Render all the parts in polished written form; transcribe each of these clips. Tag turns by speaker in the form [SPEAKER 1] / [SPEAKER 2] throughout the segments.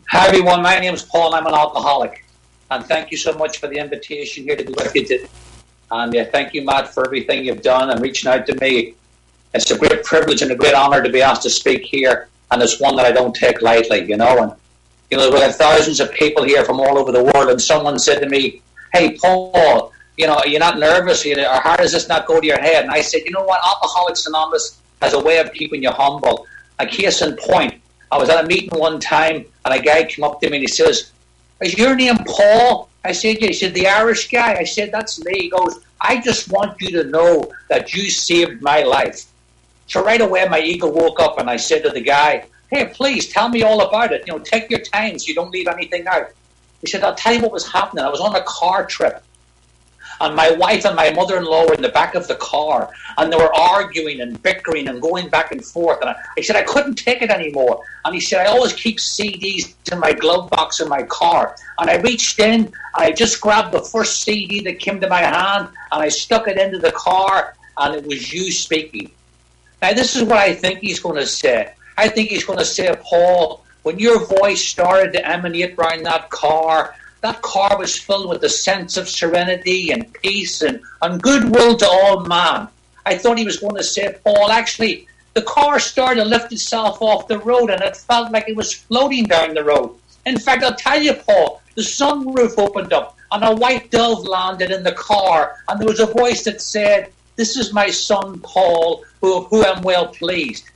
[SPEAKER 1] Hi everyone, my name is Paul and I'm an alcoholic. And thank you so much for the invitation here to be with you today. And thank you, Matt, for everything you've done and reaching out to me. It's a great privilege and a great honour to be asked to speak here. And it's one that I don't take lightly, you know. And, you know, we have thousands of people here from all over the world. And someone said to me, hey, Paul, you know, are you not nervous? Or how does this not go to your head? And I said, you know what? Alcoholics Anonymous has a way of keeping you humble. A case in point. I was at a meeting one time, and a guy came up to me and he says, is your name Paul? I said, yeah. He said, the Irish guy? I said, that's me. He goes, I just want you to know that you saved my life. So right away, my ego woke up, and I said to the guy, hey, please, tell me all about it. You know, take your time so you don't leave anything out. He said, I'll tell you what was happening. I was on a car trip. And my wife and my mother-in-law were in the back of the car, and they were arguing and bickering and going back and forth. And I said, I couldn't take it anymore. And he said, I always keep CDs in my glove box in my car. And I reached in, and I just grabbed the first CD that came to my hand, and I stuck it into the car, and it was you speaking. Now, this is what I think he's going to say. I think he's going to say, Paul, when your voice started to emanate around that car was filled with a sense of serenity and peace and goodwill to all man. I thought he was going to say, Paul, actually, the car started to lift itself off the road and it felt like it was floating down the road. In fact, I'll tell you, Paul, the sunroof opened up and a white dove landed in the car and there was a voice that said, this is my son, Paul, who I'm well pleased.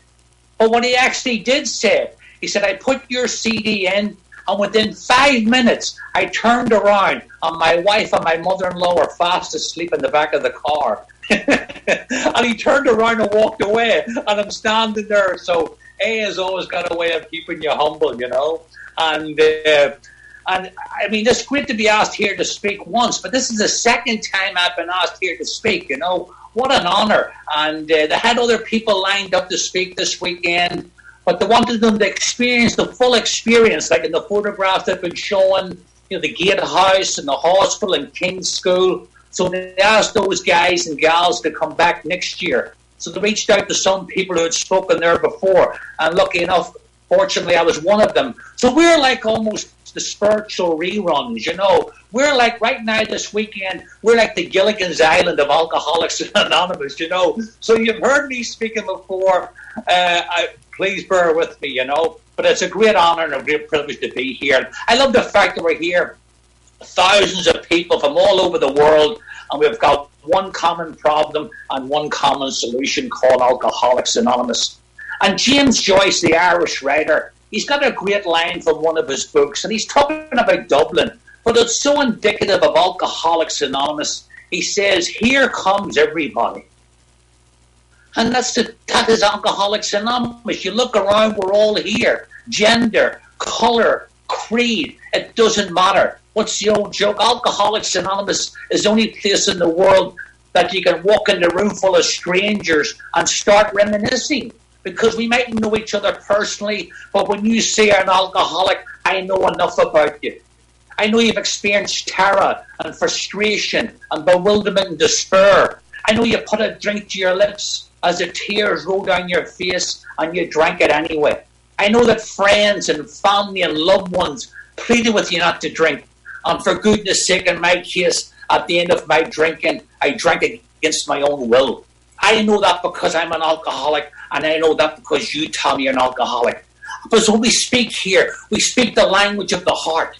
[SPEAKER 1] But what he actually did say, he said, I put your CD in, and within 5 minutes, I turned around, and my wife and my mother-in-law were fast asleep in the back of the car. And he turned around and walked away, and I'm standing there. So A has always got a way of keeping you humble, you know. And I mean, it's great to be asked here to speak once, but this is the second time I've been asked here to speak, you know. What an honour. And they had other people lined up to speak this weekend, but they wanted them to experience the full experience, like in the photographs they've been showing, you know, the gatehouse and the hospital and King's School. So they asked those guys and gals to come back next year. So they reached out to some people who had spoken there before. And lucky enough, fortunately, I was one of them. So we're like almost the spiritual reruns, you know. We're like, right now this weekend, we're like the Gilligan's Island of Alcoholics Anonymous, you know. So you've heard me speaking before. Please bear with me, you know. But it's a great honour and a great privilege to be here. I love the fact that we're here, thousands of people from all over the world, and we've got one common problem and one common solution called Alcoholics Anonymous. And James Joyce, the Irish writer, he's got a great line from one of his books, and he's talking about Dublin, but it's so indicative of Alcoholics Anonymous. He says, here comes everybody. And that is Alcoholics Anonymous. You look around, we're all here. Gender, colour, creed, it doesn't matter. What's the old joke? Alcoholics Anonymous is the only place in the world that you can walk in a room full of strangers and start reminiscing. Because we might know each other personally, but when you say you're an alcoholic, I know enough about you. I know you've experienced terror and frustration and bewilderment and despair. I know you put a drink to your lips as the tears roll down your face and you drank it anyway. I know that friends and family and loved ones pleaded with you not to drink. And for goodness sake, in my case, at the end of my drinking, I drank against my own will. I know that because I'm an alcoholic, and I know that because you tell me you're an alcoholic. But when we speak here, we speak the language of the heart.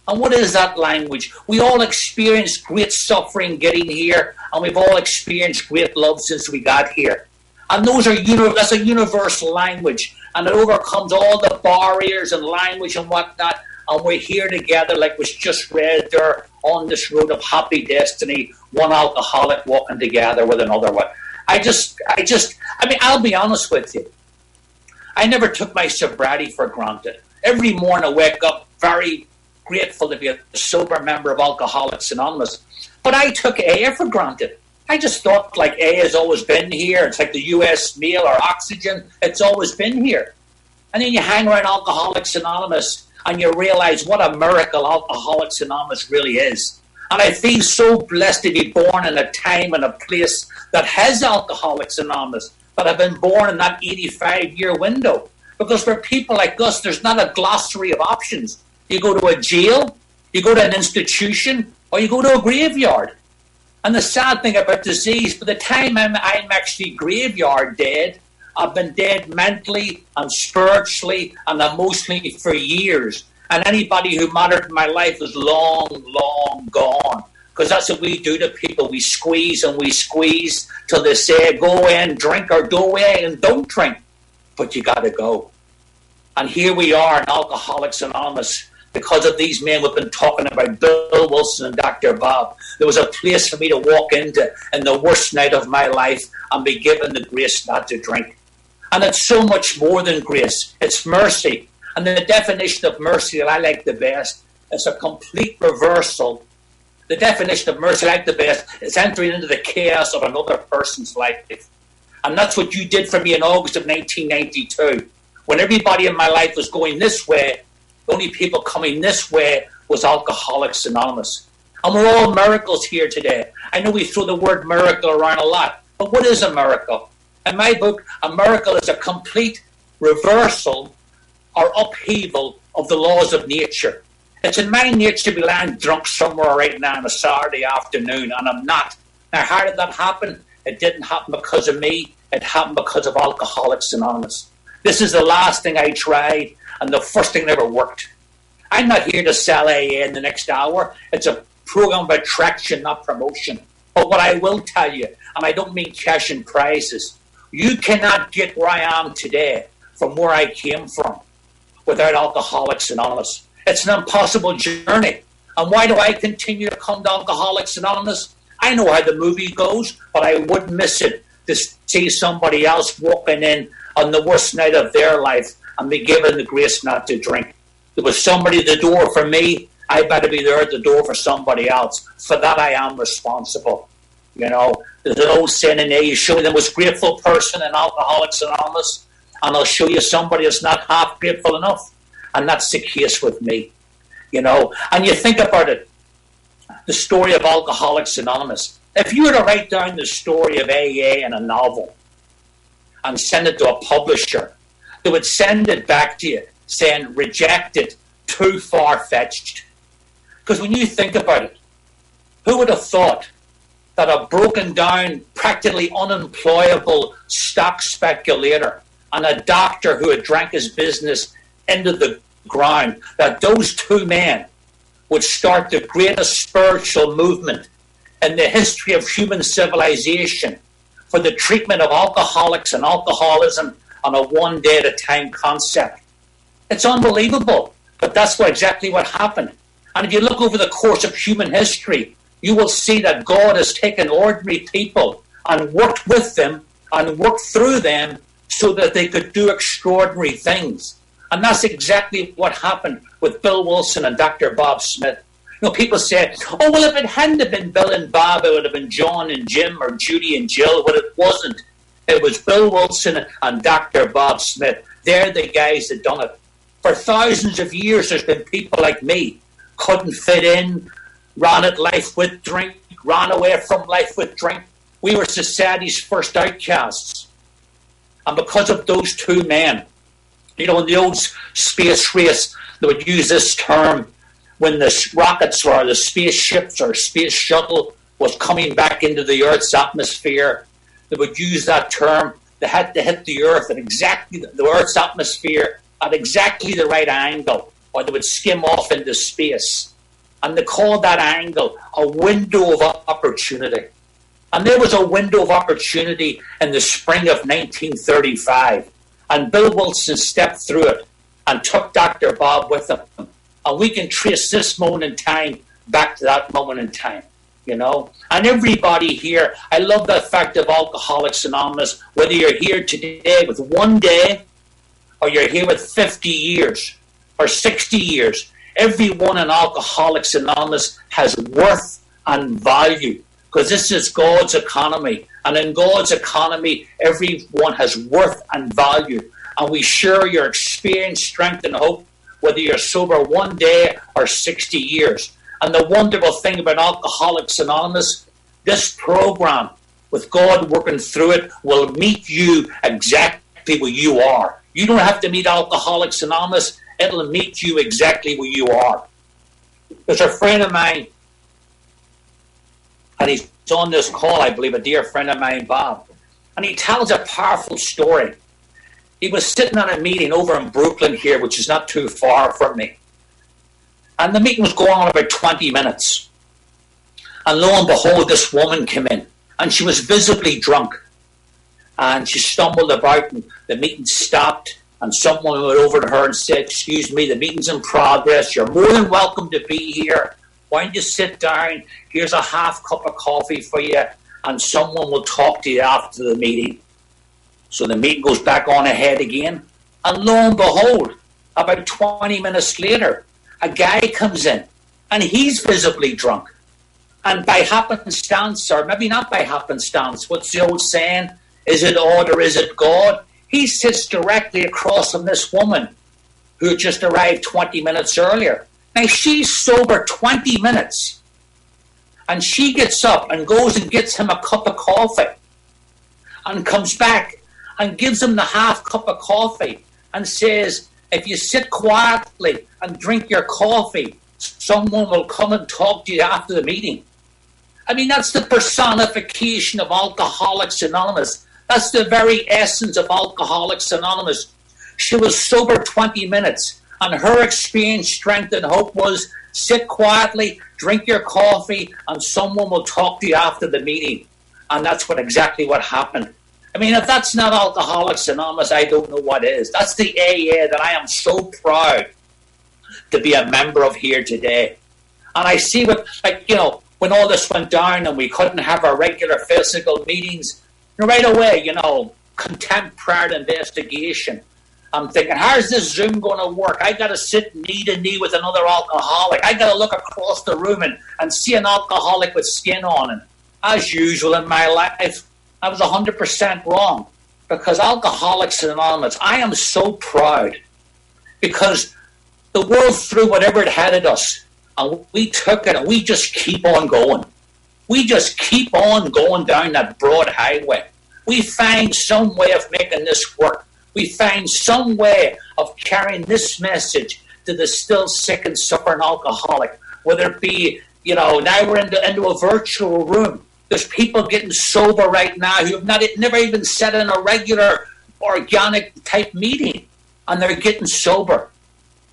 [SPEAKER 1] And what is that language? We all experienced great suffering getting here, and we've all experienced great love since we got here. And that's a universal language, and it overcomes all the barriers and language and whatnot, and we're here together like was just read there on this road of happy destiny, one alcoholic walking together with another one. I mean, I'll be honest with you. I never took my sobriety for granted. Every morning I wake up very grateful to be a sober member of Alcoholics Anonymous. But I took AA for granted. I just thought like AA has always been here. It's like the US mail or oxygen. It's always been here. And then you hang around Alcoholics Anonymous and you realize what a miracle Alcoholics Anonymous really is. And I feel so blessed to be born in a time and a place that has Alcoholics Anonymous, that I've been born in that 85-year window. Because for people like us, there's not a glossary of options. You go to a jail, you go to an institution, or you go to a graveyard. And the sad thing about disease, by the time I'm actually graveyard dead, I've been dead mentally and spiritually and emotionally for years. And anybody who mattered in my life is long, long gone. Because that's what we do to people. We squeeze and we squeeze till they say, go away and drink, or go away and don't drink. But you got to go. And here we are in Alcoholics Anonymous. Because of these men we've been talking about, Bill Wilson and Dr. Bob, there was a place for me to walk into in the worst night of my life and be given the grace not to drink. And it's so much more than grace. It's mercy. And the definition of mercy that I like the best is a complete reversal. The definition of mercy I like the best is entering into the chaos of another person's life. And that's what you did for me in August of 1992. When everybody in my life was going this way, the only people coming this way was Alcoholics Anonymous. And we're all miracles here today. I know we throw the word miracle around a lot, but what is a miracle? In my book, a miracle is a complete reversal or upheaval of the laws of nature. It's in my nature to be lying drunk somewhere right now on a Saturday afternoon, and I'm not. Now, how did that happen? It didn't happen because of me. It happened because of Alcoholics Anonymous. This is the last thing I tried, and the first thing that ever worked. I'm not here to sell AA in the next hour. It's a program about traction, not promotion. But what I will tell you, and I don't mean cash and prizes, you cannot get where I am today from where I came from without Alcoholics Anonymous. It's an impossible journey. And why do I continue to come to Alcoholics Anonymous? I know how the movie goes, but I wouldn't miss it to see somebody else walking in on the worst night of their life and be given the grace not to drink. There was somebody at the door for me. I better be there at the door for somebody else. For that, I am responsible. You know, there's an old saying in there, you show me the most grateful person in Alcoholics Anonymous, and I'll show you somebody that's not half grateful enough. And that's the case with me. You know, and you think about it, the story of Alcoholics Anonymous. If you were to write down the story of AA in a novel and send it to a publisher, they would send it back to you saying, rejected, too far-fetched. Because when you think about it, who would have thought that a broken down, practically unemployable stock speculator and a doctor who had drank his business into the ground, that those two men would start the greatest spiritual movement in the history of human civilization for the treatment of alcoholics and alcoholism on a one-day-at-a-time concept. It's unbelievable, but that's exactly what happened. And if you look over the course of human history, you will see that God has taken ordinary people and worked with them and worked through them so that they could do extraordinary things. And that's exactly what happened with Bill Wilson and Dr. Bob Smith. You know, people say, oh, well, if it hadn't have been Bill and Bob, it would have been John and Jim or Judy and Jill. But it wasn't. It was Bill Wilson and Dr. Bob Smith. They're the guys that done it. For thousands of years, there's been people like me, couldn't fit in, ran at life with drink, ran away from life with drink. We were society's first outcasts. And because of those two men, you know, in the old space race, they would use this term when the rockets or the spaceships or space shuttle was coming back into the Earth's atmosphere. They would use that term. They had to hit the Earth at exactly the Earth's atmosphere at exactly the right angle, or they would skim off into space. And they called that angle a window of opportunity. And there was a window of opportunity in the spring of 1935. And Bill Wilson stepped through it and took Dr. Bob with him. And we can trace this moment in time back to that moment in time, you know. And everybody here, I love the fact of Alcoholics Anonymous, whether you're here today with 1 day or you're here with 50 years or 60 years, everyone in Alcoholics Anonymous has worth and value, because this is God's economy. And in God's economy, everyone has worth and value. And we share your experience, strength, and hope, whether you're sober 1 day or 60 years. And the wonderful thing about Alcoholics Anonymous, this program, with God working through it, will meet you exactly where you are. You don't have to meet Alcoholics Anonymous. It'll meet you exactly where you are. There's a friend of mine, and he's on this call, I believe, a dear friend of mine, Bob, and he tells a powerful story. He was sitting on a meeting over in Brooklyn here, which is not too far from me. And the meeting was going on about 20 minutes. And lo and behold, this woman came in, and she was visibly drunk. And she stumbled about, and the meeting stopped, and someone went over to her and said, "Excuse me, the meeting's in progress. You're more than welcome to be here. Why don't you sit down? Here's a half cup of coffee for you, and someone will talk to you after the meeting." So the meeting goes back on ahead again, and lo and behold, about 20 minutes later, a guy comes in, and he's visibly drunk. And by happenstance, or maybe not by happenstance, what's the old saying? Is it odd or is it God? He sits directly across from this woman who had just arrived 20 minutes earlier. Now, she's sober 20 minutes. And she gets up and goes and gets him a cup of coffee and comes back and gives him the half cup of coffee and says, "If you sit quietly and drink your coffee, someone will come and talk to you after the meeting." I mean, that's the personification of Alcoholics Anonymous. That's the very essence of Alcoholics Anonymous. She was sober 20 minutes, and her experience, strength, and hope was sit quietly, drink your coffee, and someone will talk to you after the meeting. And that's exactly what happened. I mean, if that's not Alcoholics Anonymous, I don't know what is. That's the AA that I am so proud to be a member of here today. And I see when all this went down and we couldn't have our regular physical meetings, right away, contempt prior to investigation. I'm thinking, how's this Zoom going to work? I got to sit knee to knee with another alcoholic. I got to look across the room and see an alcoholic with skin on. And as usual in my life, I was 100% wrong. Because Alcoholics Anonymous, I am so proud. Because the world threw whatever it had at us. And we took it and we just keep on going. We just keep on going down that broad highway. We find some way of making this work. We find some way of carrying this message to the still sick and suffering alcoholic. Whether it be, now we're into a virtual room. There's people getting sober right now who have never even sat in a regular organic type meeting, and they're getting sober.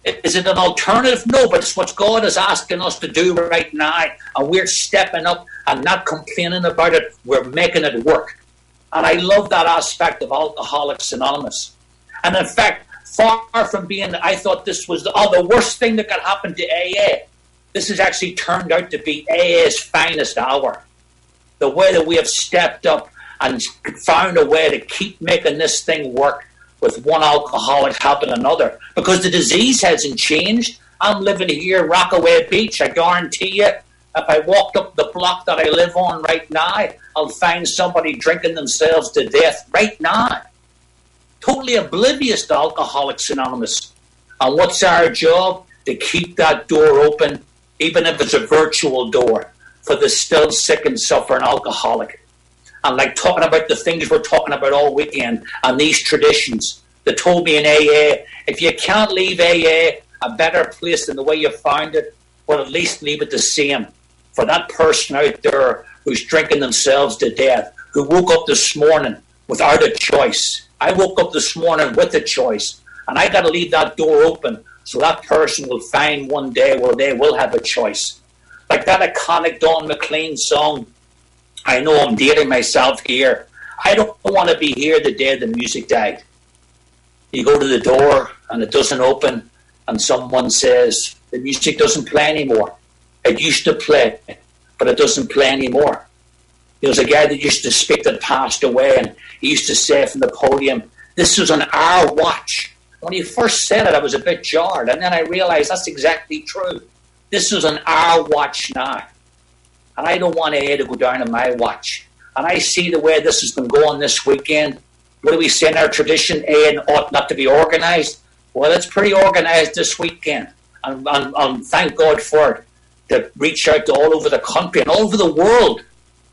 [SPEAKER 1] Is it an alternative? No, but it's what God is asking us to do right now, and we're stepping up and not complaining about it. We're making it work. And I love that aspect of Alcoholics Anonymous. And in fact, far from being, I thought this was the worst thing that could happen to AA. This has actually turned out to be AA's finest hour. The way that we have stepped up and found a way to keep making this thing work with one alcoholic helping another. Because the disease hasn't changed. I'm living here, Rockaway Beach. I guarantee you, if I walked up the block that I live on right now, I'll find somebody drinking themselves to death right now. Totally oblivious to Alcoholics Anonymous. And what's our job? To keep that door open, even if it's a virtual door, for the still sick and suffering alcoholic. And like talking about the things we're talking about all weekend and these traditions that told me in AA, if you can't leave AA a better place than the way you found it, well, at least leave it the same. For that person out there who's drinking themselves to death, who woke up this morning without a choice. I woke up this morning with a choice, and I got to leave that door open so that person will find one day where they will have a choice. Like that iconic Don McLean song, I know I'm dating myself here. I don't want to be here the day the music died. You go to the door and it doesn't open, and someone says, the music doesn't play anymore. It used to play, but it doesn't play anymore. There was a guy that used to speak that passed away, and he used to say from the podium, this was on our watch. When he first said it, I was a bit jarred, and then I realized that's exactly true. This is on our watch now. And I don't want AA to go down on my watch. And I see the way this has been going this weekend. What do we say in our tradition? AA ought not to be organised. Well, it's pretty organised this weekend. And thank God for it. To reach out to all over the country and all over the world.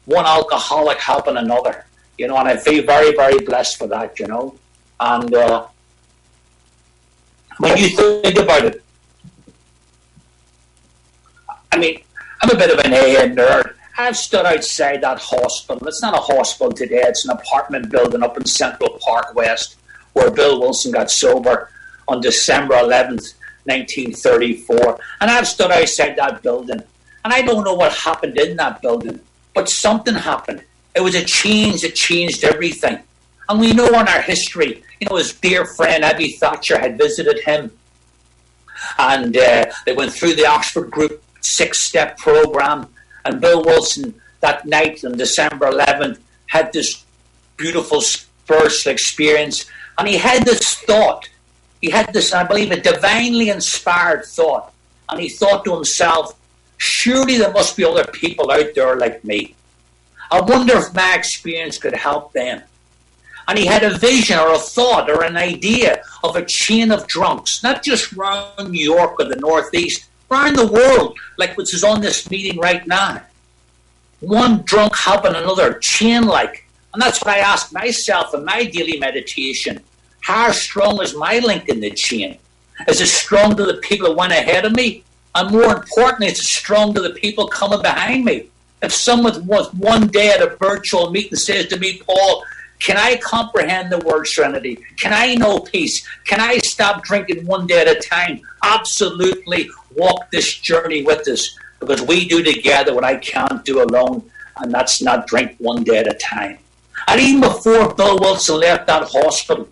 [SPEAKER 1] One alcoholic helping another. And I feel very, very blessed for that, And When you think about it, I mean, I'm a bit of an AA nerd. I've stood outside that hospital. It's not a hospital today. It's an apartment building up in Central Park West where Bill Wilson got sober on December 11th, 1934. And I've stood outside that building. And I don't know what happened in that building, but something happened. It was a change that changed everything. And we know in our history, his dear friend Abby Thatcher had visited him. And they went through the Oxford Group 6-step program. And Bill Wilson, that night on December 11th, had this beautiful spiritual experience. And he had this thought. He had this, I believe, a divinely inspired thought. And he thought to himself, surely there must be other people out there like me. I wonder if my experience could help them. And he had a vision or a thought or an idea of a chain of drunks, not just around New York or the Northeast, around the world, like which is on this meeting right now. One drunk helping another, chain-like. And that's what I ask myself in my daily meditation. How strong is my link in the chain? Is it strong to the people that went ahead of me? And more importantly, is it strong to the people coming behind me? If someone was one day at a virtual meeting says to me, Paul, can I comprehend the word serenity? Can I know peace? Can I stop drinking one day at a time? Absolutely walk this journey with us, because we do together what I can't do alone, and that's not drink one day at a time. And even before Bill Wilson left that hospital,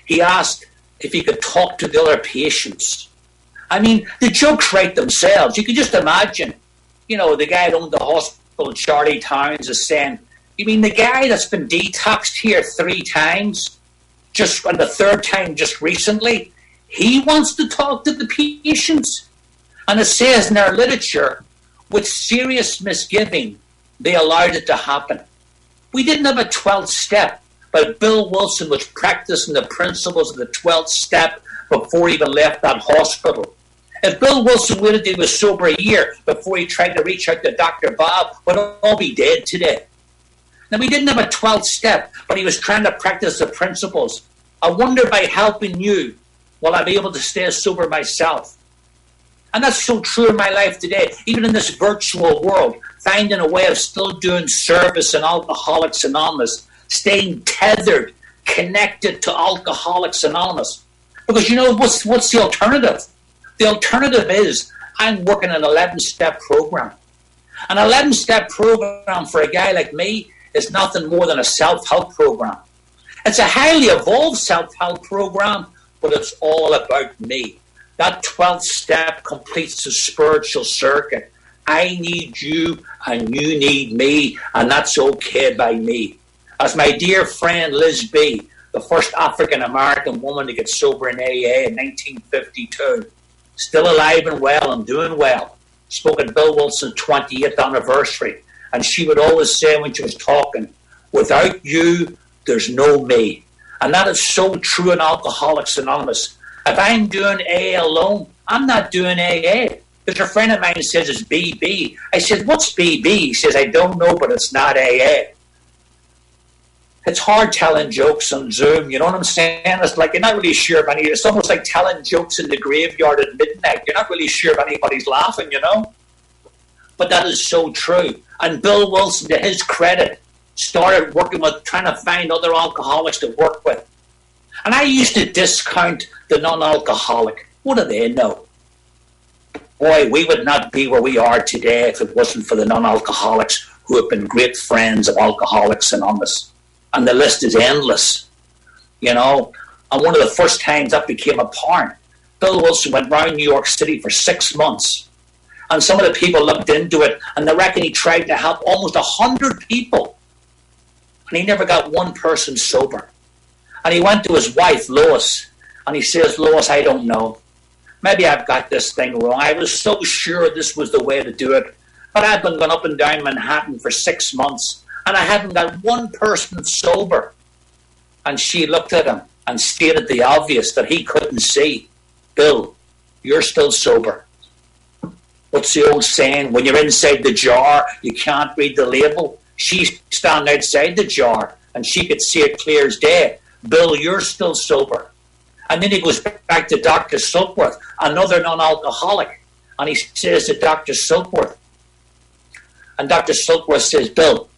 [SPEAKER 1] he asked if he could talk to the other patients. I mean, the jokes write themselves. You can just imagine, the guy that owned the hospital, Charlie Towns, is saying, you mean the guy that's been detoxed here 3 times, just on the 3rd time just recently, he wants to talk to the patients? And it says in our literature, with serious misgiving, they allowed it to happen. We didn't have a 12th step, but Bill Wilson was practicing the principles of the 12th step before he even left that hospital. If Bill Wilson waited till he was sober a year before he tried to reach out to Dr. Bob, we'd all be dead today. Now, we didn't have a 12th step, but he was trying to practice the principles. I wonder, by helping you, will I be able to stay sober myself? And that's so true in my life today, even in this virtual world, finding a way of still doing service in Alcoholics Anonymous, staying tethered, connected to Alcoholics Anonymous. Because what's the alternative? The alternative is I'm working an 11-step program. An 11-step program for a guy like me is nothing more than a self-help program. It's a highly evolved self-help program, but it's all about me. That 12th step completes the spiritual circuit. I need you and you need me, and that's okay by me. As my dear friend Liz B., the first African-American woman to get sober in AA in 1952, still alive and well and doing well, spoke at Bill Wilson's 28th anniversary. And she would always say when she was talking, without you, there's no me. And that is so true in Alcoholics Anonymous. If I'm doing AA alone, I'm not doing AA. There's a friend of mine who says it's BB. I said, what's BB? He says, I don't know, but it's not AA. It's hard telling jokes on Zoom, you know what I'm saying? It's like you're not really sure if it's almost like telling jokes in the graveyard at midnight. You're not really sure if anybody's laughing, But that is so true. And Bill Wilson, to his credit, started working with, trying to find other alcoholics to work with. And I used to discount the non-alcoholic. What do they know? Boy, we would not be where we are today if it wasn't for the non-alcoholics who have been great friends of Alcoholics Anonymous. And the list is endless, And one of the first times that became apparent, Bill Wilson went around New York City for 6 months. And some of the people looked into it, and they reckon he tried to help almost 100 people. And he never got one person sober. And he went to his wife, Lois, and he says, Lois, I don't know. Maybe I've got this thing wrong. I was so sure this was the way to do it. But I've been going up and down Manhattan for 6 months, and I haven't got one person sober. And she looked at him and stated the obvious that he couldn't see. Bill, you're still sober. What's the old saying? When you're inside the jar, you can't read the label. She's standing outside the jar, and she could see it clear as day. Bill, you're still sober. And then he goes back to Dr. Silkworth, another non-alcoholic. And he says to Dr. Silkworth, and Dr. Silkworth says, Bill,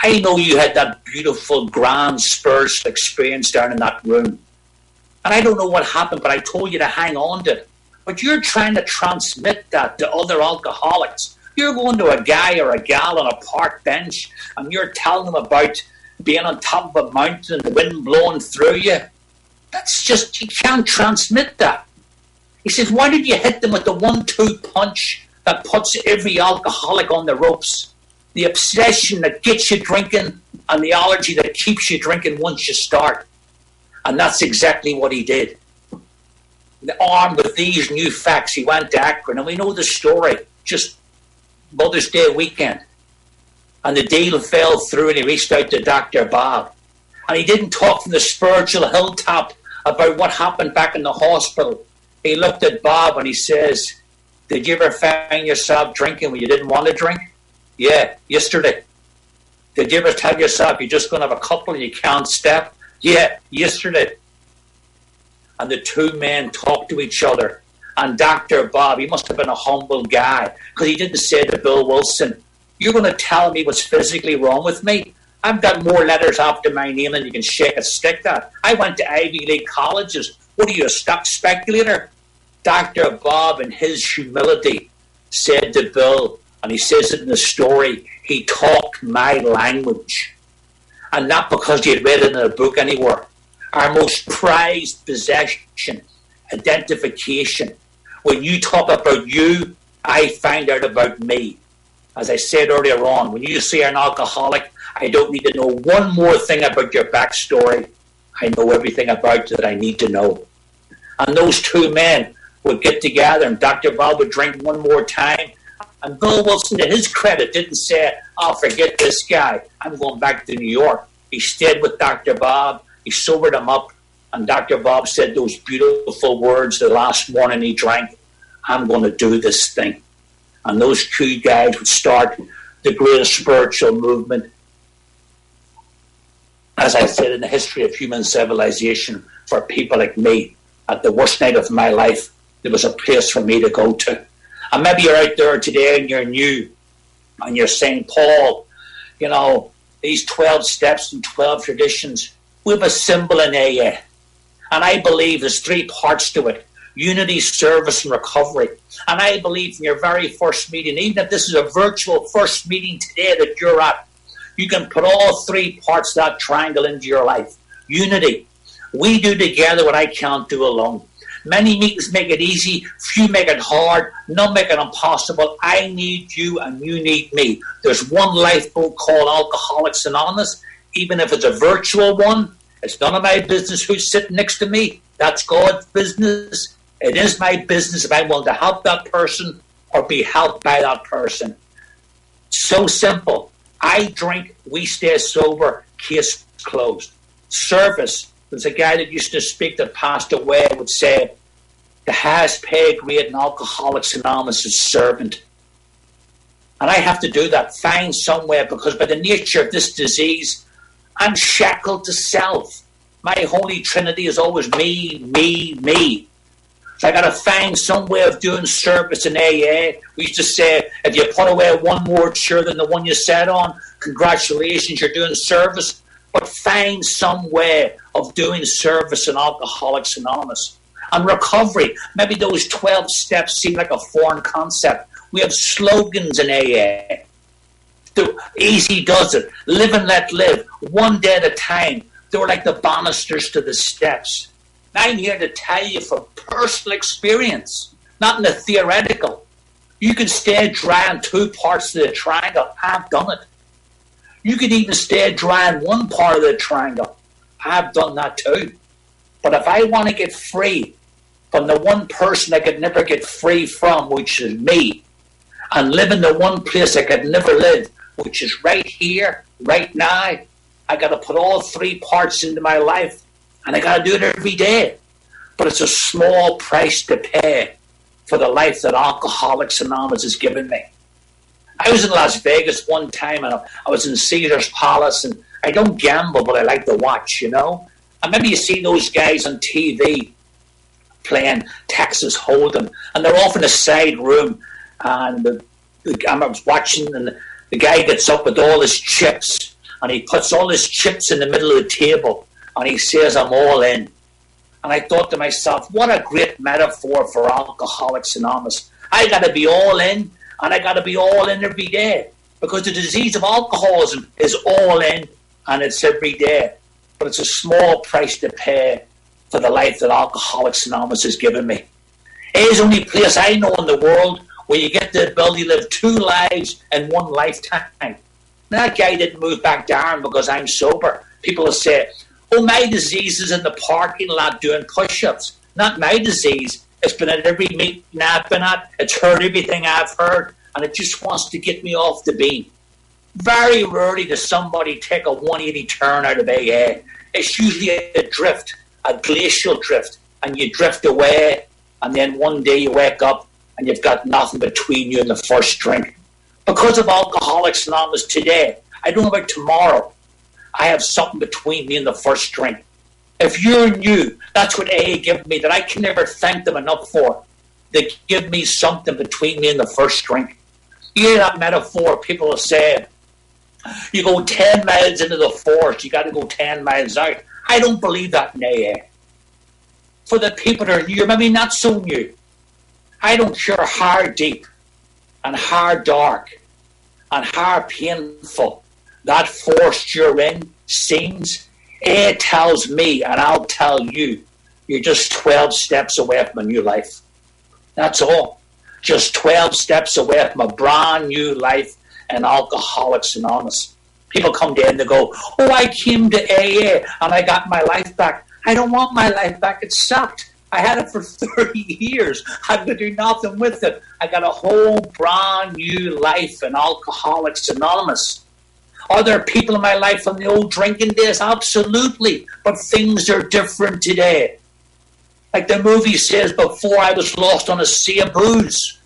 [SPEAKER 1] I know you had that beautiful, grand spiritual experience down in that room. And I don't know what happened, but I told you to hang on to it. But you're trying to transmit that to other alcoholics. You're going to a guy or a gal on a park bench, and you're telling them about being on top of a mountain and the wind blowing through you. That's just, you can't transmit that. He says, why did you hit them with the 1-2 punch that puts every alcoholic on the ropes? The obsession that gets you drinking and the allergy that keeps you drinking once you start. And that's exactly what he did. Armed with these new facts, he went to Akron, and we know the story, just Mother's Day weekend. And the deal fell through, and he reached out to Dr. Bob. And he didn't talk from the spiritual hilltop about what happened back in the hospital. He looked at Bob and he says, did you ever find yourself drinking when you didn't want to drink? Yeah, yesterday. Did you ever tell yourself you're just going to have a couple and you can't step? Yeah, yesterday. And the two men talked to each other. And Dr. Bob, he must have been a humble guy, because he didn't say to Bill Wilson, you're going to tell me what's physically wrong with me? I've got more letters after my name than you can shake a stick at. I went to Ivy League colleges. What are you, a stock speculator? Dr. Bob, in his humility, said to Bill, and he says it in the story, he talked my language. And not because he had read it in a book anywhere. Our most prized possession, identification. When you talk about you, I find out about me. As I said earlier on, when you say an alcoholic, I don't need to know one more thing about your backstory. I know everything about you that I need to know. And those two men would get together, and Dr. Bob would drink one more time. And Bill Wilson, to his credit, didn't say, I'll forget this guy. I'm going back to New York. He stayed with Dr. Bob. He sobered him up. And Dr. Bob said those beautiful words the last morning he drank, I'm going to do this thing. And those two guys would start the greatest spiritual movement, as I said, in the history of human civilization. For people like me, at the worst night of my life, there was a place for me to go to. And maybe you're out there today and you're new, and you're saying, Paul, you know, these 12 steps and 12 traditions, we have a symbol in AA. And I believe there's 3 parts to it: unity, service, and recovery. And I believe from your very first meeting, even if this is a virtual first meeting today that you're at, you can put all 3 parts of that triangle into your life. Unity. We do together what I can't do alone. Many meetings make it easy, few make it hard, none make it impossible. I need you and you need me. There's one lifeboat called Alcoholics Anonymous, even if it's a virtual one. It's none of my business who's sitting next to me. That's God's business. It is my business if I want to help that person or be helped by that person. So simple. I drink, we stay sober, case closed. Service. There's a guy that used to speak that passed away would say, the highest paid grade in Alcoholics Anonymous is servant. And I have to do that, find somewhere, because by the nature of this disease, I'm shackled to self. My Holy Trinity is always me, me, me. So I got to find some way of doing service in AA. We used to say, if you put away one more chair than the one you sat on, congratulations, you're doing service. But find some way of doing service in Alcoholics Anonymous. And recovery, maybe those 12 steps seem like a foreign concept. We have slogans in AA. Easy does it. Live and let live. One day at a time. They were like the banisters to the steps. I'm here to tell you from personal experience, not in the theoretical. You can stay dry on 2 parts of the triangle. I've done it. You can even stay dry on 1 part of the triangle. I've done that too. But if I want to get free from the one person I could never get free from, which is me, and live in the one place I could never live, which is right here, right now, I got to put all 3 parts into my life, and I got to do it every day. But it's a small price to pay for the life that Alcoholics Anonymous has given me. I was in Las Vegas one time, and I was in Caesar's Palace, and I don't gamble, but I like to watch, you know. And maybe you see those guys on TV playing Texas Hold'em, and they're off in a side room, and I was watching, and the guy gets up with all his chips, and he puts all his chips in the middle of the table, and he says, "I'm all in." And I thought to myself, what a great metaphor for Alcoholics Anonymous. I got to be all in, and I got to be all in every day, because the disease of alcoholism is all in, and it's every day. But it's a small price to pay for the life that Alcoholics Anonymous has given me. It is the only place I know in the world where you get the ability to live 2 lives in 1 lifetime. That guy didn't move back down because I'm sober. People will say, "Oh, my disease is in the parking lot doing push-ups." Not my disease. It's been at every meeting I've been at. It's heard everything I've heard, and it just wants to get me off the beam. Very rarely does somebody take a 180 turn out of AA. It's usually a drift, a glacial drift, and you drift away, and then one day you wake up and you've got nothing between you and the first drink. Because of Alcoholics Anonymous today, I don't know about tomorrow, I have something between me and the first drink. If you're new, that's what AA give me, that I can never thank them enough for. They give me something between me and the first drink. You hear that metaphor, people will say, you go 10 miles into the forest, you got to go 10 miles out. I don't believe that in AA. For the people that are new, maybe not so new, I don't care how deep and how dark and how painful that forest you're in seems. AA tells me, and I'll tell you, you're just 12 steps away from a new life. That's all. Just 12 steps away from a brand new life in Alcoholics Anonymous. People come to and they go, "Oh, I came to AA and I got my life back." I don't want my life back. It sucked. I had it for 30 years. I could do nothing with it. I got a whole brand new life in Alcoholics Anonymous. Are there people in my life from the old drinking days? Absolutely. But things are different today. Like the movie says, before I was lost on a sea of booze.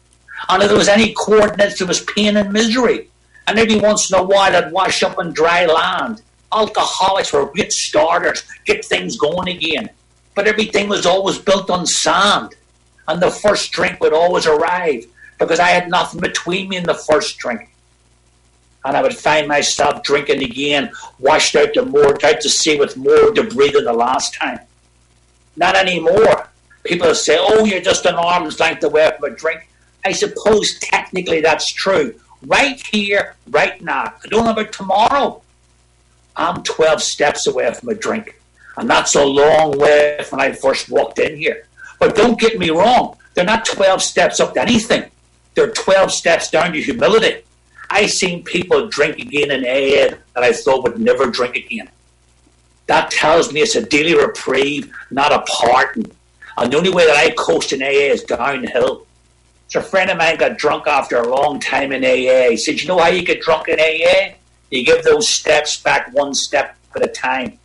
[SPEAKER 1] And if there was any coordinates, there was pain and misery. And every once in a while, I'd wash up on dry land. Alcoholics were great starters, get things going again. But everything was always built on sand. And the first drink would always arrive because I had nothing between me and the first drink. And I would find myself drinking again, washed out to sea with more debris than the last time. Not anymore. People say, "Oh, you're just an arm's length away from a drink." I suppose technically that's true. Right here, right now. I don't know about tomorrow. I'm 12 steps away from a drink. And that's a long way from when I first walked in here. But don't get me wrong. They're not 12 steps up to anything. They're 12 steps down to humility. I seen people drink again in AA that I thought would never drink again. That tells me it's a daily reprieve, not a pardon. And the only way that I coast in AA is downhill. So a friend of mine got drunk after a long time in AA. He said, "You know how you get drunk in AA? You give those steps back 1 step at a time.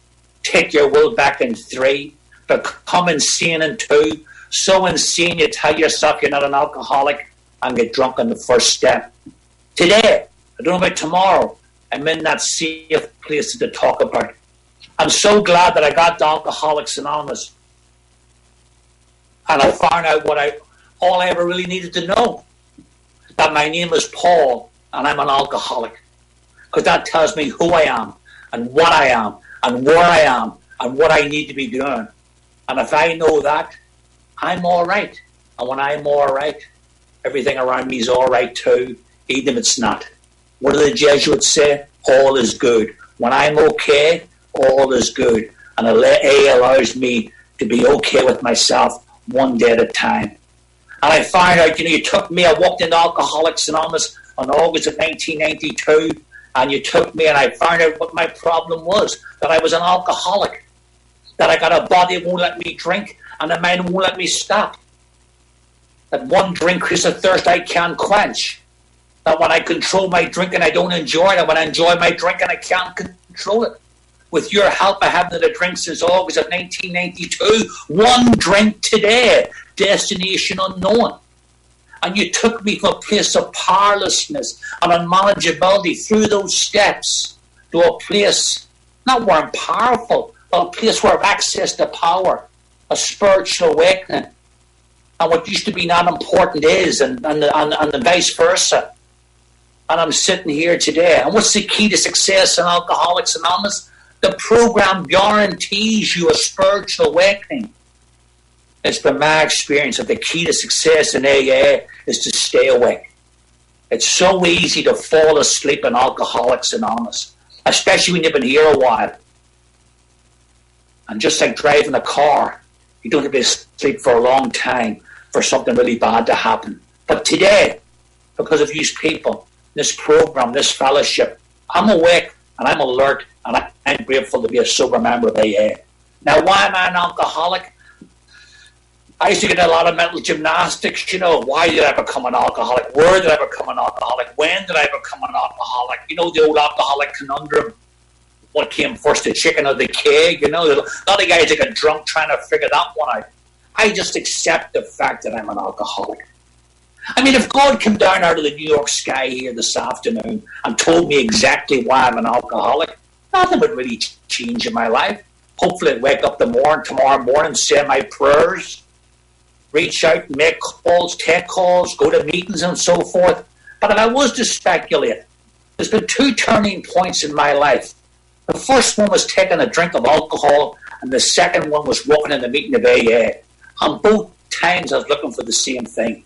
[SPEAKER 1] Take your will back in 3. Become insane in 2. So insane you tell yourself you're not an alcoholic and get drunk on the first step." Today, I don't know about tomorrow, I'm in that safe place to talk about. I'm so glad that I got to Alcoholics Anonymous. And I found out all I ever really needed to know. That my name is Paul and I'm an alcoholic. Because that tells me who I am and what I am and where I am and what I need to be doing. And if I know that, I'm all right. And when I'm all right, everything around me is all right too, even if it's not. What do the Jesuits say? All is good. When I'm okay, all is good. And AA allows me to be okay with myself one day at a time. And I found out, you took me, I walked into Alcoholics Anonymous on August of 1992, and you took me and I found out what my problem was, that I was an alcoholic, that I got a body that won't let me drink and a mind won't let me stop. That one drink is a thirst I can't quench. That when I control my drinking, I don't enjoy it. And when I enjoy my drinking, I can't control it. With your help, I haven't had a drink since August of 1992. One drink today, destination unknown. And you took me from a place of powerlessness and unmanageability through those steps to a place, not where I'm powerful, a place where I've access to power, a spiritual awakening, and what used to be not important is, and the vice versa. And I'm sitting here today. And what's the key to success in Alcoholics Anonymous? The program guarantees you a spiritual awakening. It's been my experience that the key to success in AA is to stay awake. It's so easy to fall asleep in Alcoholics Anonymous, especially when you've been here a while. And just like driving a car, you don't have to be asleep for a long time for something really bad to happen. But today, because of these people, this program, this fellowship, I'm awake and I'm alert and I'm grateful to be a sober member of AA. Now, why am I an alcoholic? I used to get a lot of mental gymnastics, why did I become an alcoholic? Where did I become an alcoholic? When did I become an alcoholic? The old alcoholic conundrum. What came first, the chicken or the keg? A lot of guys that get drunk trying to figure that one out. I just accept the fact that I'm an alcoholic. I mean, if God came down out of the New York sky here this afternoon and told me exactly why I'm an alcoholic, nothing would really change in my life. Hopefully I'd wake up tomorrow morning, say my prayers, reach out and make calls, take calls, go to meetings and so forth. But if I was to speculate, there's been two turning points in my life. The first one was taking a drink of alcohol, and the second one was walking in the meeting of AA. On both times I was looking for the same thing.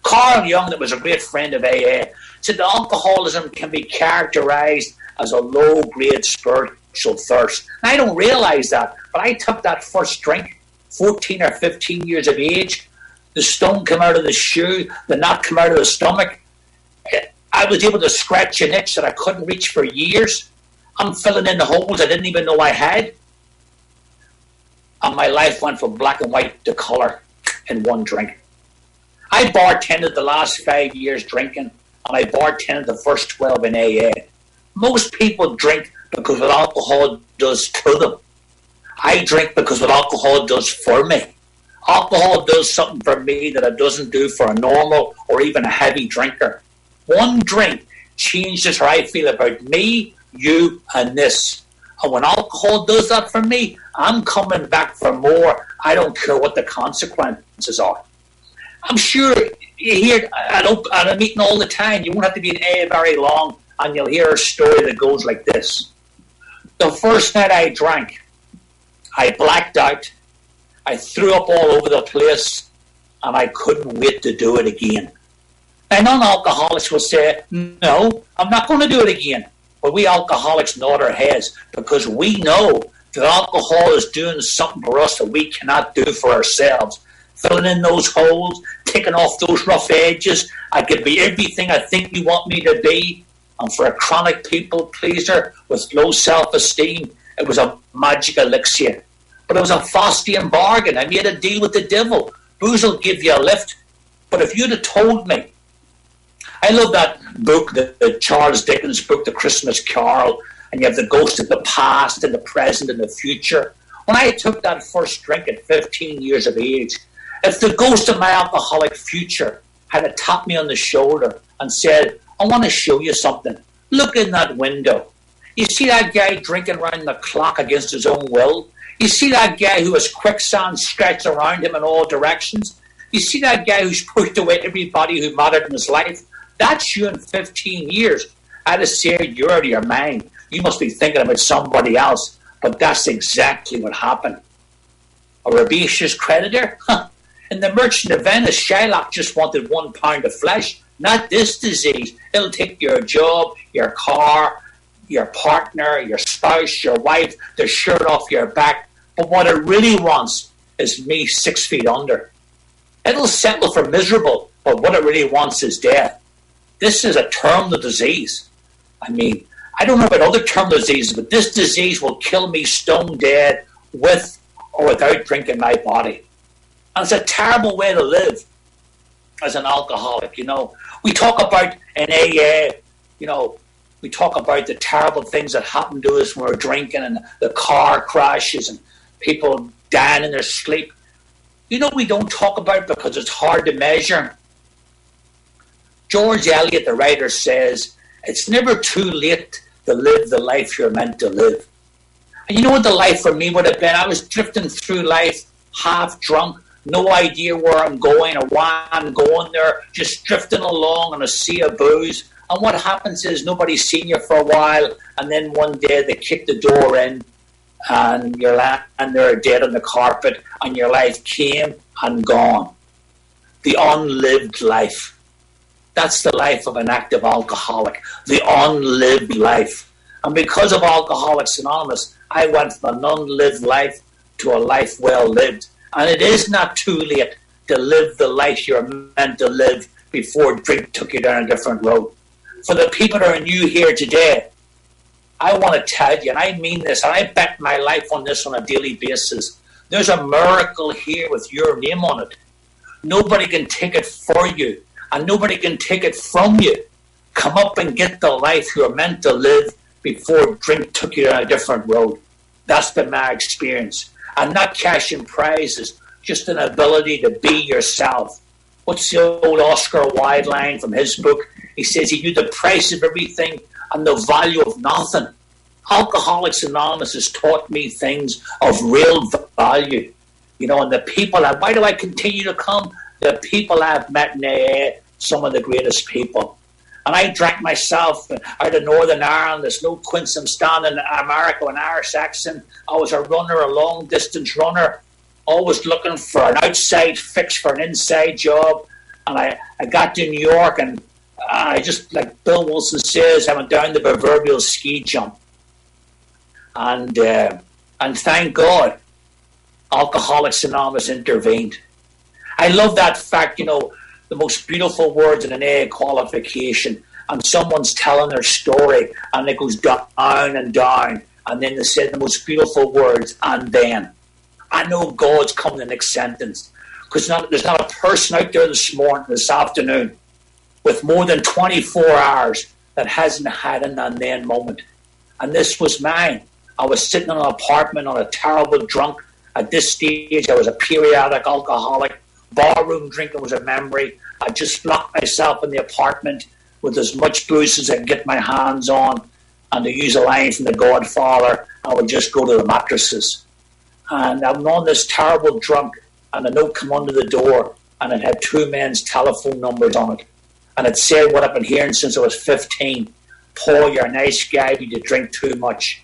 [SPEAKER 1] Carl Jung, that was a great friend of AA, said that alcoholism can be characterized as a low-grade spiritual thirst. And I don't realize that, but I took that first drink, 14 or 15 years of age. The stone came out of the shoe, the knot came out of the stomach. I was able to scratch an itch that I couldn't reach for years. I'm filling in the holes I didn't even know I had. And my life went from black and white to colour in one drink. I bartended the last 5 years drinking, and I bartended the first 12 in AA. Most people drink because what alcohol does to them. I drink because what alcohol does for me. Alcohol does something for me that it doesn't do for a normal or even a heavy drinker. One drink changes how I feel about me, you, and this. And when alcohol does that for me, I'm coming back for more. I don't care what the consequences are. I'm sure you hear at a meeting all the time. You won't have to be in AA very long, and you'll hear a story that goes like this. The first night I drank, I blacked out. I threw up all over the place, and I couldn't wait to do it again. Now, non-alcoholics will say, no, I'm not going to do it again. But we alcoholics nod our heads because we know that alcohol is doing something for us that we cannot do for ourselves. Filling in those holes, taking off those rough edges. I could be everything I think you want me to be. And for a chronic people pleaser with low self-esteem, it was a magic elixir. But it was a Faustian bargain. I made a deal with the devil. Booze will give you a lift. But if you'd have told me, I love that book, the Charles Dickens book, The Christmas Carol, and you have the ghost of the past and the present and the future. When I took that first drink at 15 years of age, if the ghost of my alcoholic future had tapped me on the shoulder and said, I want to show you something. Look in that window. You see that guy drinking around the clock against his own will? You see that guy who has quicksand stretched around him in all directions? You see that guy who's pushed away everybody who mattered in his life? That's you in 15 years. I'd have said, you're out of your mind. You must be thinking about somebody else. But that's exactly what happened. A rapacious creditor? In the Merchant of Venice, Shylock just wanted £1 of flesh, not this disease. It'll take your job, your car, your partner, your spouse, your wife, the shirt off your back. But what it really wants is me 6 feet under. It'll settle for miserable, but what it really wants is death. This is a terminal disease. I mean, I don't know about other terminal diseases, but this disease will kill me stone dead with or without drinking my body. And it's a terrible way to live as an alcoholic, We talk about in AA, we talk about the terrible things that happen to us when we're drinking and the car crashes and people dying in their sleep. We don't talk about because it's hard to measure. George Eliot, the writer, says, it's never too late to live the life you're meant to live. And you know what the life for me would have been? I was drifting through life half drunk, no idea where I'm going or why I'm going there, just drifting along on a sea of booze. And what happens is nobody's seen you for a while, and then one day they kick the door in, and you're lying there dead on the carpet, and your life came and gone. The unlived life. That's the life of an active alcoholic. The unlived life. And because of Alcoholics Anonymous, I went from an unlived life to a life well lived. And it is not too late to live the life you're meant to live before drink took you down a different road. For the people that are new here today, I want to tell you, and I mean this, and I bet my life on this on a daily basis, there's a miracle here with your name on it. Nobody can take it for you, and nobody can take it from you. Come up and get the life you're meant to live before drink took you down a different road. That's been my experience. And not cashing prizes, just an ability to be yourself. What's the old Oscar Wilde line from his book? He says he knew the price of everything and the value of nothing. Alcoholics Anonymous has taught me things of real value. You know, and the people, why do I continue to come? The people I've met in AA, some of the greatest people. And I drank myself out of Northern Ireland. There's no coincidence standing in America with an Irish accent. I was a runner, a long-distance runner, always looking for an outside fix for an inside job. And I got to New York, and I just, like Bill Wilson says, I went down the proverbial ski jump. And thank God, Alcoholics Anonymous intervened. I love that fact, you know, the most beautiful words in an AA qualification, and someone's telling their story, and it goes down and down, and then they say the most beautiful words, and then. I know God's coming the next sentence, because there's not a person out there this afternoon, with more than 24 hours that hasn't had an and then moment. And this was mine. I was sitting in an apartment on a terrible drunk. At this stage, I was a periodic alcoholic. Barroom drinking was a memory. I just locked myself in the apartment with as much booze as I could get my hands on. And to use a line from The Godfather, I would just go to the mattresses. And I'm on this terrible drunk, and a note came under the door, and it had two men's telephone numbers on it. And it said what I've been hearing since I was 15. Paul, you're a nice guy, but you drink too much.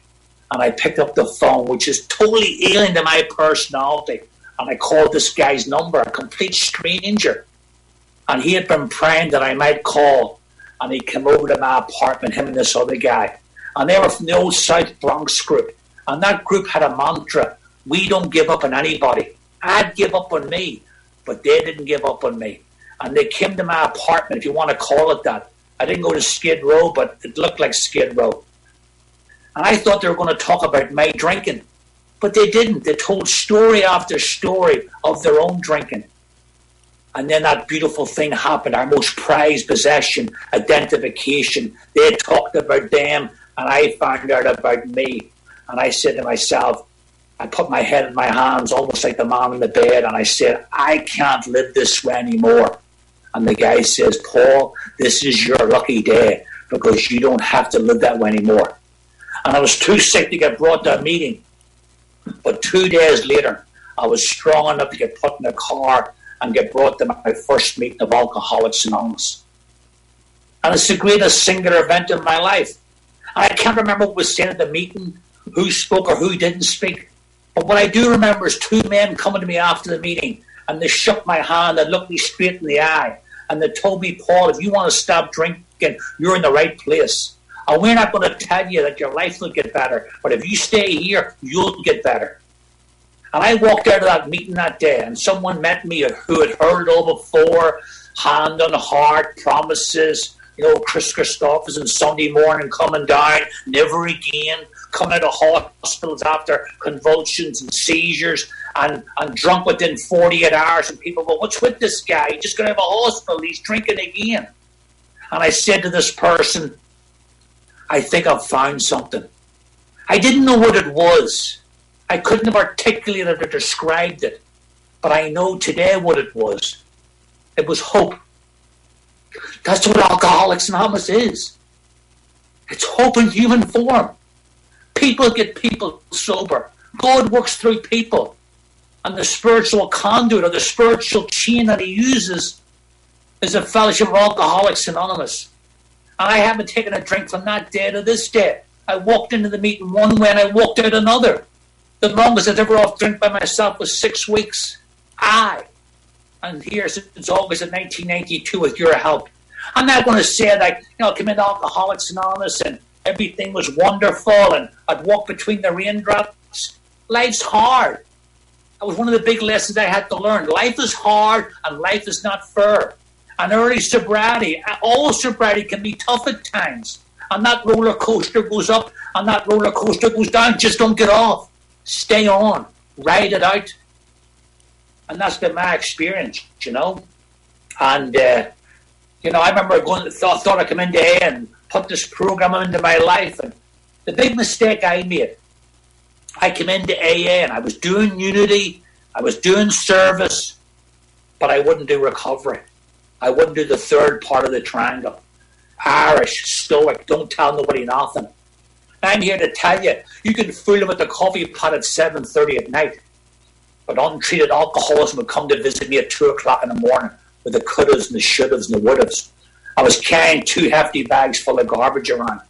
[SPEAKER 1] And I picked up the phone, which is totally alien to my personality. And I called this guy's number, a complete stranger. And he had been praying that I might call. And he came over to my apartment, him and this other guy. And they were from the old South Bronx group. And that group had a mantra: we don't give up on anybody. I'd give up on me, but they didn't give up on me. And they came to my apartment, if you want to call it that. I didn't go to Skid Row, but it looked like Skid Row. And I thought they were going to talk about my drinking. But they didn't. They told story after story of their own drinking. And then that beautiful thing happened, our most prized possession, identification. They talked about them, and I found out about me. And I said to myself, I put my head in my hands, almost like the man in the bed, and I said, I can't live this way anymore. And the guy says, Paul, this is your lucky day, because you don't have to live that way anymore. And I was too sick to get brought to a meeting. But 2 days later, I was strong enough to get put in a car and get brought to my first meeting of Alcoholics Anonymous. And it's the greatest singular event in my life. And I can't remember what was said at the meeting, who spoke or who didn't speak. But what I do remember is two men coming to me after the meeting, and they shook my hand and looked me straight in the eye. And they told me, Paul, if you want to stop drinking, you're in the right place. And we're not going to tell you that your life will get better, but if you stay here, you'll get better. And I walked out of that meeting that day, and someone met me who had heard it all before, hand on heart, promises, you know, Chris Christopherson Sunday morning coming down, never again, coming out of hospitals after convulsions and seizures, and drunk within 48 hours, and people go, what's with this guy? He just got out of a hospital, he's drinking again. And I said to this person, I think I've found something. I didn't know what it was. I couldn't have articulated or described it. But I know today what it was. It was hope. That's what Alcoholics Anonymous is. It's hope in human form. People get people sober. God works through people. And the spiritual conduit or the spiritual chain that he uses is a fellowship of Alcoholics Anonymous. And I haven't taken a drink from that day to this day. I walked into the meeting one way and I walked out another. The longest I've ever off drink by myself was 6 weeks. And here since August of 1992 with your help. I'm not going to say that, I came into Alcoholics Anonymous and everything was wonderful and I'd walk between the raindrops. Life's hard. That was one of the big lessons I had to learn. Life is hard and life is not fair. And early sobriety, all sobriety can be tough at times. And that roller coaster goes up and that roller coaster goes down. Just don't get off. Stay on. Ride it out. And that's been my experience, And, I remember thought I'd come into AA and put this program into my life. And the big mistake I made, I came into AA and I was doing unity, I was doing service, but I wouldn't do recovery. I wouldn't do the third part of the triangle. Irish, stoic, don't tell nobody nothing. I'm here to tell you, you can fool them at the coffee pot at 7:30 at night, but untreated alcoholism would come to visit me at 2 o'clock in the morning with the couldas and the shouldas and the wouldas. I was carrying 2 hefty bags full of garbage around.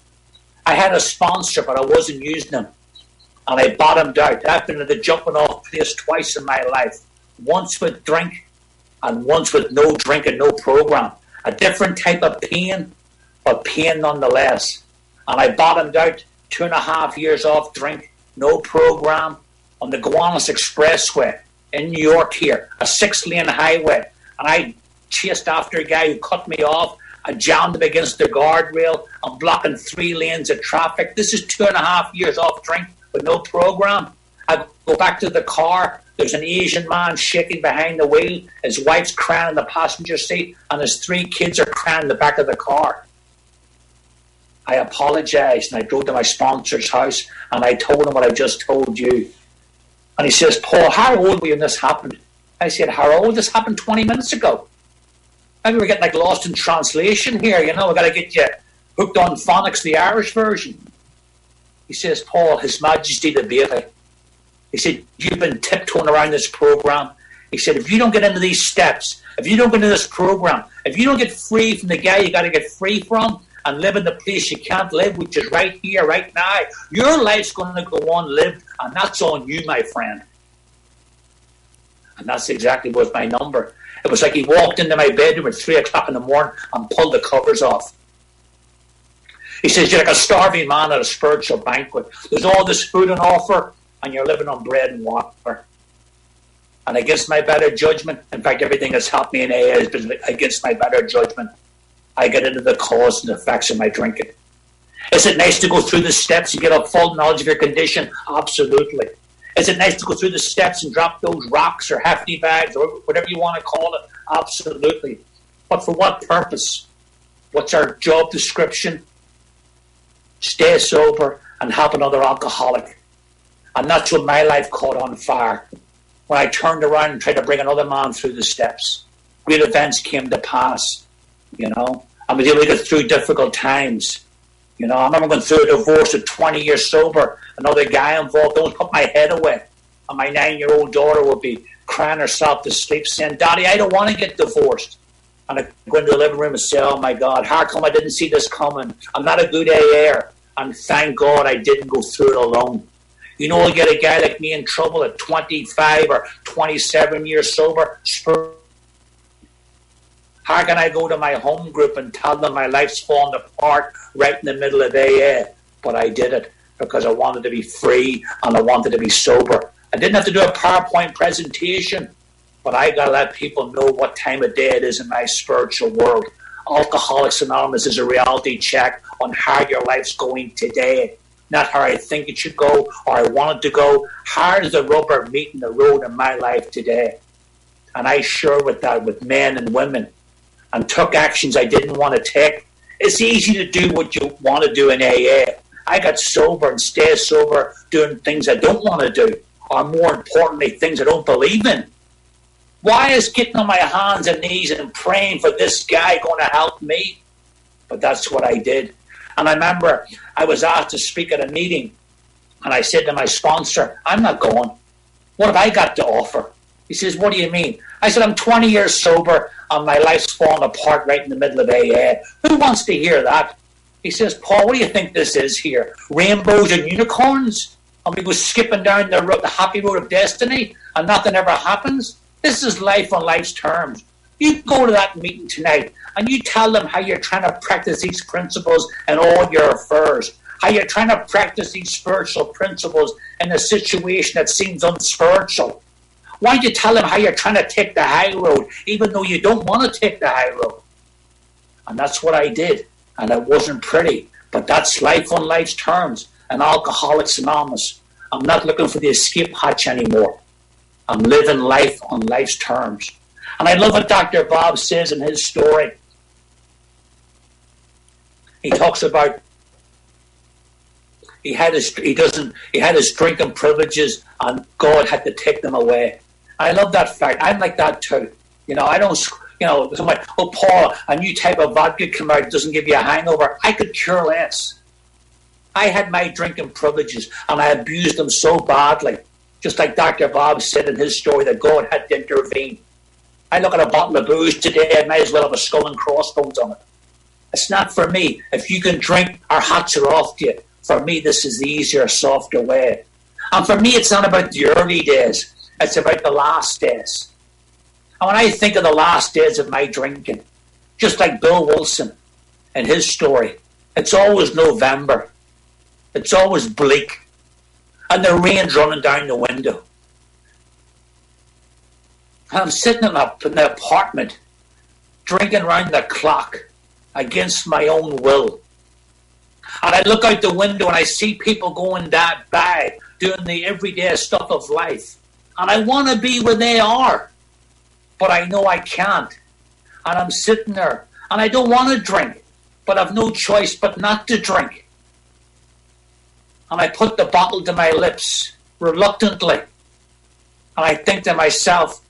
[SPEAKER 1] I had a sponsor, but I wasn't using them. And I bottomed out. I've been to the jumping off place twice in my life. Once with drink and once with no drink and no program. A different type of pain, but pain nonetheless. And I bottomed out 2.5 years off drink, no program, on the Gowanus Expressway in New York here, a 6-lane highway. And I chased after a guy who cut me off. I jammed him against the guardrail. I'm blocking 3 lanes of traffic. This is 2.5 years off drink with no program. I go back to the car. There's an Asian man shaking behind the wheel. His wife's crying in the passenger seat, and his 3 kids are crying in the back of the car. I apologized, and I drove to my sponsor's house, and I told him what I just told you. And he says, Paul, how old were you when this happened? I said, how old? This happened 20 minutes ago. Maybe we're getting lost in translation here, we got to get you hooked on phonics, the Irish version. He says, Paul, His Majesty the baby. He said, you've been tiptoeing around this program. He said, if you don't get into these steps, if you don't get into this program, if you don't get free from the guy you got to get free from and live in the place you can't live, which is right here, right now, your life's going to go on lived, and that's on you, my friend. And that's exactly what was my number. It was like he walked into my bedroom at 3 o'clock in the morning and pulled the covers off. He says, you're like a starving man at a spiritual banquet. There's all this food on offer, and you're living on bread and water. And against my better judgment, in fact, everything that's helped me in AA has been against my better judgment, I get into the cause and effects of my drinking. Is it nice to go through the steps and get a full knowledge of your condition? Absolutely. Is it nice to go through the steps and drop those rocks or hefty bags or whatever you want to call it? Absolutely. But for what purpose? What's our job description? Stay sober and help another alcoholic. And that's when my life caught on fire. When I turned around and tried to bring another man through the steps. Great events came to pass, I was able to get through difficult times. I remember going through a divorce at 20 years sober. Another guy involved, don't put my head away. And my 9-year-old daughter would be crying herself to sleep saying, Daddy, I don't want to get divorced. And I go into the living room and say, oh my God, how come I didn't see this coming? I'm not a good AA'er. And thank God I didn't go through it alone. You get a guy like me in trouble at 25 or 27 years sober. How can I go to my home group and tell them my life's falling apart right in the middle of AA? But I did it because I wanted to be free and I wanted to be sober. I didn't have to do a PowerPoint presentation, but I got to let people know what time of day it is in my spiritual world. Alcoholics Anonymous is a reality check on how your life's going today. Not how I think it should go or I want it to go. How does the rubber meet the road in my life today? And I share with that with men and women and took actions I didn't want to take. It's easy to do what you want to do in AA. I got sober and stay sober doing things I don't want to do, or more importantly, things I don't believe in. Why is getting on my hands and knees and praying for this guy going to help me? But that's what I did. And I remember I was asked to speak at a meeting And I said to my sponsor, I'm not going. What have I got to offer? He says, what do you mean? I said, I'm 20 years sober and my life's falling apart right in the middle of AA. Who wants to hear that? He says, Paul, what do you think this is here? Rainbows and unicorns? And we go skipping down the happy road of destiny and nothing ever happens? This is life on life's terms. You go to that meeting tonight and you tell them how you're trying to practice these principles in all your affairs, how you're trying to practice these spiritual principles in a situation that seems unspiritual. Why don't you tell them how you're trying to take the high road, even though you don't want to take the high road? And that's what I did. And it wasn't pretty. But that's life on life's terms. And Alcoholics Anonymous. I'm not looking for the escape hatch anymore. I'm living life on life's terms. And I love what Dr. Bob says in his story. He talks about he had his drinking privileges and God had to take them away. I love that fact. I'm like that too. I don't, somebody, oh, Paul, a new type of vodka come out, doesn't give you a hangover. I could care less. I had my drinking privileges and I abused them so badly. Just like Dr. Bob said in his story that God had to intervene. I look at a bottle of booze today, I might as well have a skull and crossbones on it. It's not for me. If you can drink, our hats are off to you. For me, this is the easier, softer way. And for me, it's not about the early days. It's about the last days. And when I think of the last days of my drinking, just like Bill Wilson and his story, it's always November. It's always bleak. And the rain's running down the window. And I'm sitting in the apartment, drinking round the clock against my own will. And I look out the window and I see people going by, doing the everyday stuff of life. And I want to be where they are. But I know I can't. And I'm sitting there. And I don't want to drink. But I've no choice but not to drink. And I put the bottle to my lips, reluctantly. And I think to myself,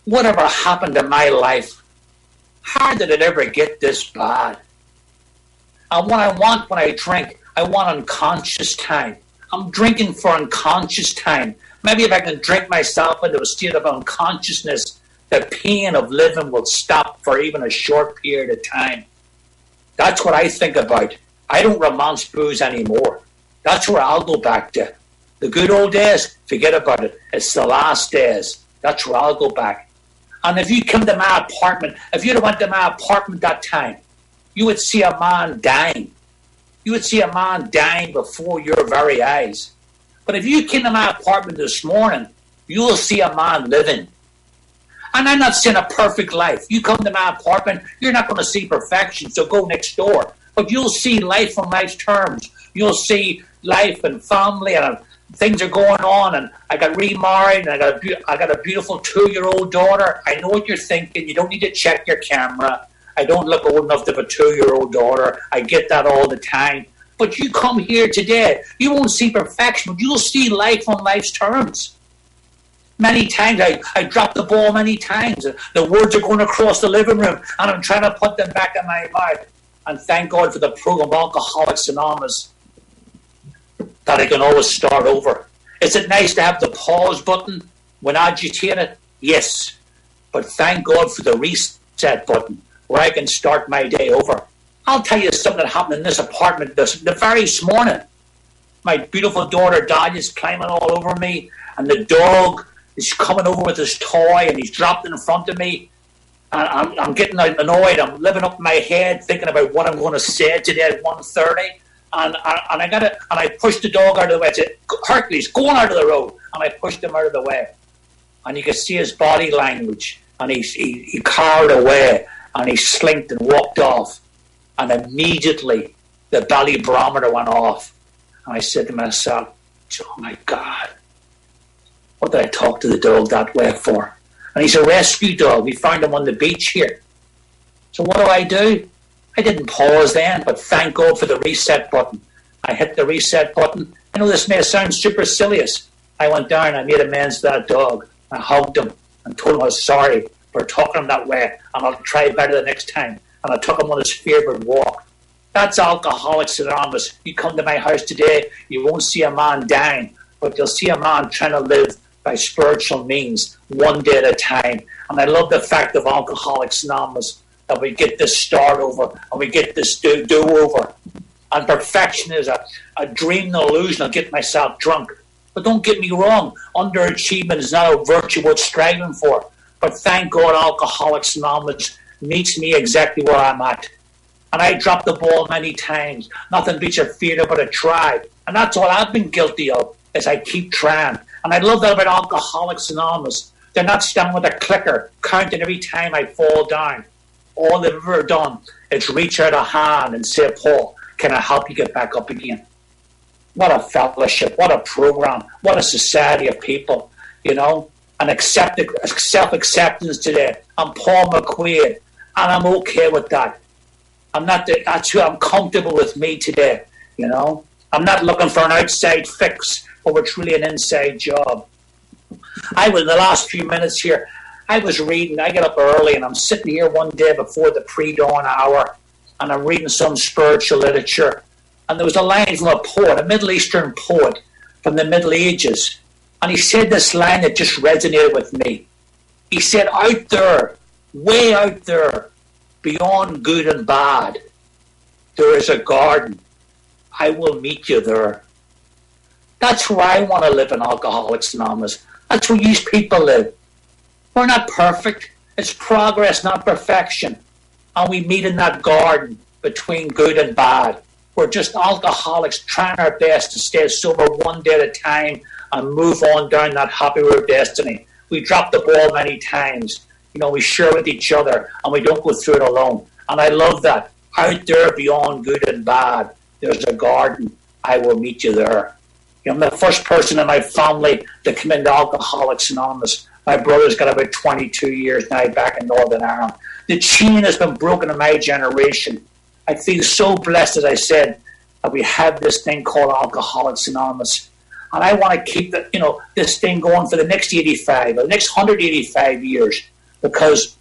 [SPEAKER 1] whatever happened in my life? How did it ever get this bad? And what I want when I drink, I want unconscious time. I'm drinking for unconscious time. Maybe if I can drink myself into a state of unconsciousness, the pain of living will stop for even a short period of time. That's what I think about. I don't romance booze anymore. That's where I'll go back to. The good old days, forget about it. It's the last days. That's where I'll go back. And if you come to my apartment, if you'd have went to my apartment that time, you would see a man dying. You would see a man dying before your very eyes. But if you came to my apartment this morning, you will see a man living. And I'm not saying a perfect life. You come to my apartment, you're not going to see perfection, so go next door. But you'll see life on life's terms. You'll see life and family, and things are going on, and I got remarried, and I got a beautiful 2-year-old daughter. I know what you're thinking. You don't need to check your camera. I don't look old enough to have a 2-year-old daughter. I get that all the time. But you come here today, you won't see perfection, but you'll see life on life's terms. Many times, I dropped the ball many times. The words are going across the living room, and I'm trying to put them back in my mouth. And thank God for the program Alcoholics Anonymous, that I can always start over. Is it nice to have the pause button when agitated? Yes. But thank God for the reset button, where I can start my day over. I'll tell you something that happened in this apartment the very morning. My beautiful daughter Dahlia's climbing all over me, and the dog is coming over with his toy, and he's dropped in front of me. And I'm getting annoyed. I'm living up in my head, thinking about what I'm going to say today at 1:30. And I pushed the dog out of the way. I said, Hercules, go on out of the road. And I pushed him out of the way. And you could see his body language. And he cowered away. And he slinked and walked off. And immediately the belly barometer went off. And I said to myself, oh my God, what did I talk to the dog that way for? And he's a rescue dog. We found him on the beach here. So what do? I didn't pause then, but thank God for the reset button. I hit the reset button. I know this may sound supercilious. I went down, I made amends to that dog. I hugged him and told him I was sorry for talking him that way, and I'll try better the next time. And I took him on his favourite walk. That's Alcoholics Anonymous. You come to my house today, you won't see a man dying, but you'll see a man trying to live by spiritual means, one day at a time. And I love the fact of Alcoholics Anonymous, that we get this start over and we get this do-over. And perfection is a dream, an illusion. I'll get myself drunk. But don't get me wrong, underachievement is not a virtue worth striving for. But thank God Alcoholics Anonymous meets me exactly where I'm at. And I dropped the ball many times. Nothing beats a failure but a try. And that's all I've been guilty of, is I keep trying. And I love that about Alcoholics Anonymous. They're not standing with a clicker, counting every time I fall down. All they've ever done is reach out a hand and say, Paul, can I help you get back up again? What a fellowship, what a program, what a society of people, you know, and self-acceptance today. I'm Paul McQ, and I'm okay with that. That's who I'm comfortable with me today, you know. I'm not looking for an outside fix, but it's really an inside job. In the last few minutes here, I was reading, I get up early, and I'm sitting here one day before the pre-dawn hour, and I'm reading some spiritual literature. And there was a line from a poet, a Middle Eastern poet from the Middle Ages. And he said this line that just resonated with me. He said, out there, way out there, beyond good and bad, there is a garden. I will meet you there. That's where I want to live in Alcoholics Anonymous. That's where these people live. We're not perfect. It's progress, not perfection. And we meet in that garden between good and bad. We're just alcoholics trying our best to stay sober one day at a time and move on down that happy road of destiny. We drop the ball many times. You know, we share with each other and we don't go through it alone. And I love that. Out there beyond good and bad, there's a garden. I will meet you there. You know, I'm the first person in my family to come into Alcoholics Anonymous. My brother's got about 22 years now back in Northern Ireland. The chain has been broken in my generation. I feel so blessed, as I said, that we have this thing called Alcoholics Anonymous. And I want to keep this thing going for the next 85, or the next 185 years. Because,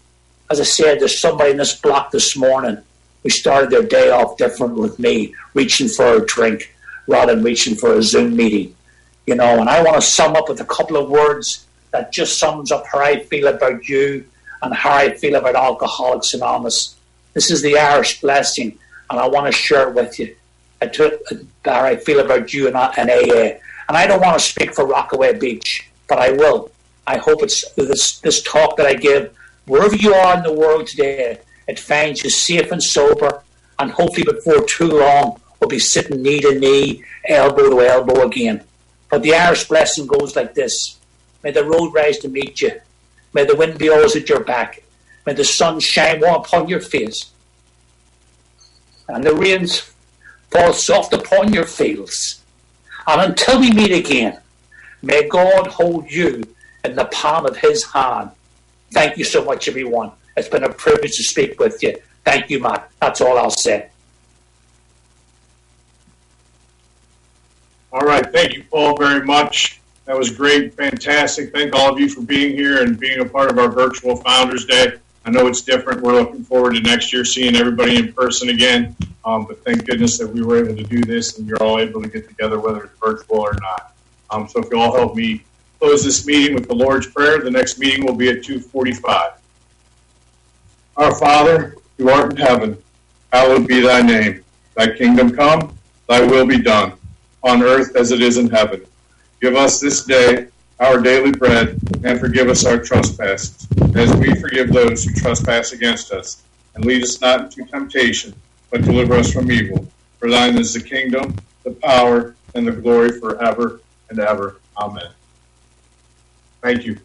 [SPEAKER 1] as I said, there's somebody in this block this morning who started their day off different with me, reaching for a drink rather than reaching for a Zoom meeting. You know, and I want to sum up with a couple of words that just sums up how I feel about you and how I feel about Alcoholics Anonymous. This is the Irish blessing, and I want to share it with you. How I feel about you and AA. And I don't want to speak for Rockaway Beach, but I will. I hope it's this talk that I give, wherever you are in the world today, it finds you safe and sober, and hopefully before too long, we'll be sitting knee to knee, elbow to elbow again. But the Irish blessing goes like this. May the road rise to meet you. May the wind be always at your back. May the sun shine warm upon your face, and the rains fall soft upon your fields. And until we meet again, may God hold you in the palm of his hand. Thank you so much, everyone. It's been a privilege to speak with you. Thank you, Matt. That's all I'll say.
[SPEAKER 2] All right. Thank you, Paul, very much. That was great. Fantastic. Thank all of you for being here and being a part of our virtual Founders Day. I know it's different. We're looking forward to next year seeing everybody in person again. But thank goodness that we were able to do this and you're all able to get together, whether it's virtual or not. So if you all help me close this meeting with the Lord's Prayer, the next meeting will be at 2:45. Our Father, who art in heaven, hallowed be thy name. Thy kingdom come, thy will be done, on earth as it is in heaven. Give us this day our daily bread, and forgive us our trespasses, as we forgive those who trespass against us. And lead us not into temptation, but deliver us from evil. For thine is the kingdom, the power, and the glory forever and ever. Amen. Thank you.